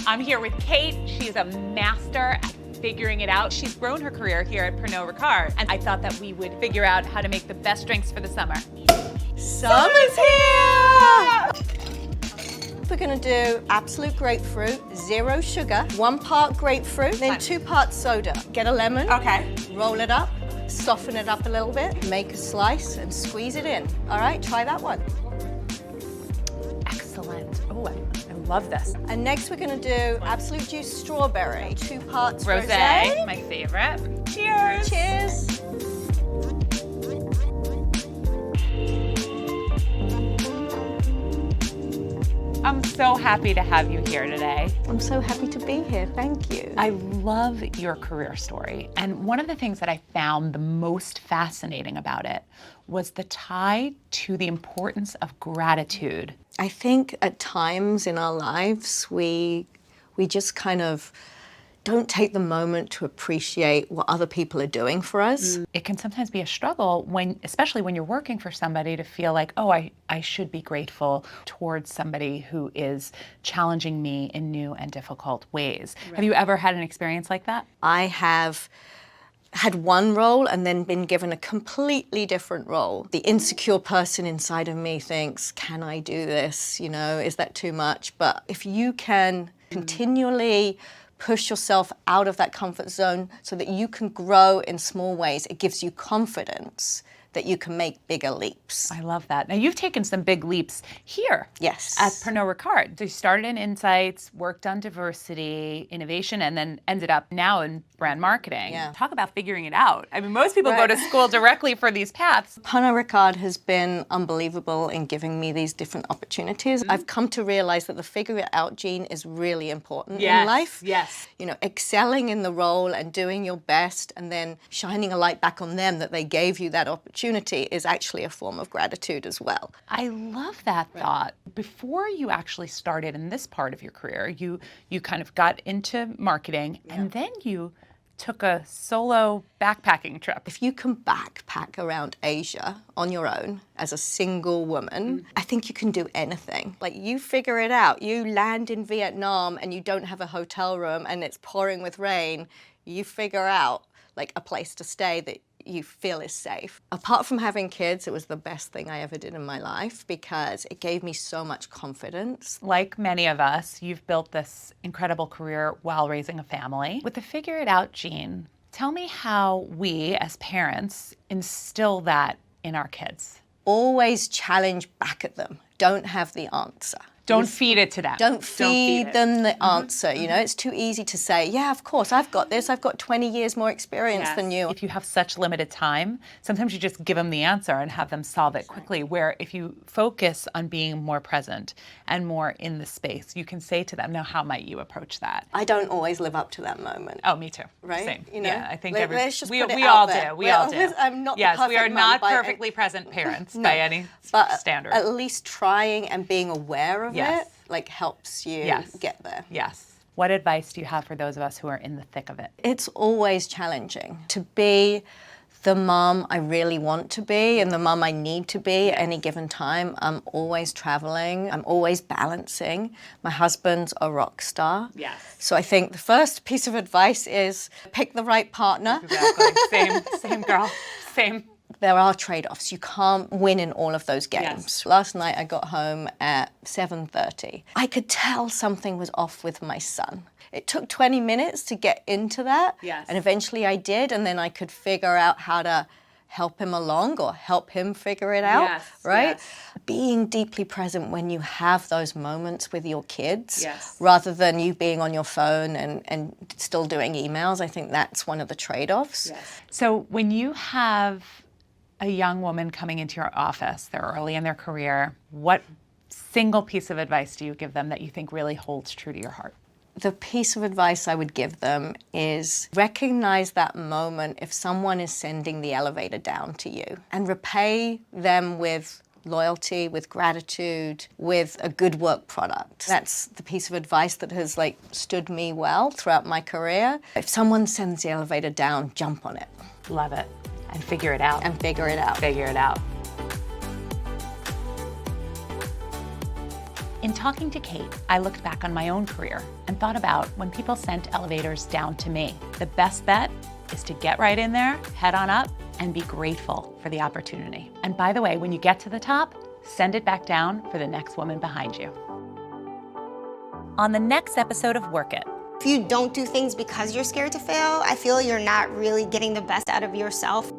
I'm here with Kate. She's a master at figuring it out. She's grown her career here at Pernod Ricard, and I thought that we would figure out how to make the best drinks for the summer. Summer's here! We're gonna do absolute grapefruit, 0 sugar, 1 part grapefruit, then 2 parts soda. Get a lemon, Okay. roll it up, soften it up a little bit, make a slice and squeeze it in. All right, try that one. Excellent. Oh, I love this. And next we're gonna do absolute juice strawberry, 2 parts Rosé, rosé. my favorite. Cheers. Cheers. I'm so happy to have you here today. I'm so happy to be here, thank you. I love your career story. And one of the things that I found the most fascinating about it was the tie to the importance of gratitude. I think at times in our lives, we just kind of don't take the moment to appreciate what other people are doing for us. It can sometimes be a struggle especially when you're working for somebody, to feel like, oh, I should be grateful towards somebody who is challenging me in new and difficult ways. Right. Have you ever had an experience like that? I have had one role and then been given a completely different role. The insecure person inside of me thinks, can I do this? You know, is that too much? But if you can continually push yourself out of that comfort zone so that you can grow in small ways, it gives you confidence that you can make bigger leaps. I love that. Now, you've taken some big leaps here. Yes. At Pernod Ricard. So you started in insights, worked on diversity, innovation, and then ended up now in brand marketing. Yeah. Talk about figuring it out. I mean, most people go to school directly for these paths. Pernod Ricard has been unbelievable in giving me these different opportunities. I've come to realize that the figure it out gene is really important in life. Yes. You know, excelling in the role and doing your best and then shining a light back on them that they gave you that opportunity is actually a form of gratitude as well. I love that thought. Before you actually started in this part of your career, you kind of got into marketing and then you took a solo backpacking trip. If you can backpack around Asia on your own as a single woman, I think you can do anything. Like, you figure it out. You land in Vietnam and you don't have a hotel room and it's pouring with rain. You figure out like a place to stay that you feel is safe. Apart from having kids, it was the best thing I ever did in my life because it gave me so much confidence. Like many of us, you've built this incredible career while raising a family. With the figure it out gene, tell me how we as parents instill that in our kids. Always challenge back at them. Don't have the answer. Don't feed it to them. Don't feed them the answer. You know, it's too easy to say, yeah, of course, I've got this. I've got 20 years more experience than you. If you have such limited time, sometimes you just give them the answer and have them solve it quickly. Where if you focus on being more present and more in the space, you can say to them, now, how might you approach that? I don't always live up to that moment. Oh, me too. Right? Same. You know? Yeah, I think we all there. do. We all do. I'm not yes, the perfect we are mom not by perfectly present parents No, by any but standard. At least trying and being aware of Yes. it like helps you get there. Yes. What advice do you have for those of us who are in the thick of it? It's always challenging to be the mom I really want to be and the mom I need to be at any given time. I'm always traveling. I'm always balancing. My husband's a rock star. Yes. So I think the first piece of advice is pick the right partner. Exactly. Same girl. Same. There are trade-offs. You can't win in all of those games. Yes. Last night I got home at 7:30. I could tell something was off with my son. It took 20 minutes to get into that. Yes. And eventually I did, and then I could figure out how to help him along or help him figure it out, Yes, right? yes. Being deeply present when you have those moments with your kids, Yes. rather than you being on your phone and still doing emails, I think that's one of the trade-offs. Yes. So when you have a young woman coming into your office, they're early in their career, what single piece of advice do you give them that you think really holds true to your heart? The piece of advice I would give them is recognize that moment if someone is sending the elevator down to you and repay them with loyalty, with gratitude, with a good work product. That's the piece of advice that has stood me well throughout my career. If someone sends the elevator down, jump on it. Love it. And figure it out. And figure it out. Figure it out. In talking to Kate, I looked back on my own career and thought about when people sent elevators down to me. The best bet is to get right in there, head on up, and be grateful for the opportunity. And by the way, when you get to the top, send it back down for the next woman behind you. On the next episode of Work It. If you don't do things because you're scared to fail, I feel you're not really getting the best out of yourself.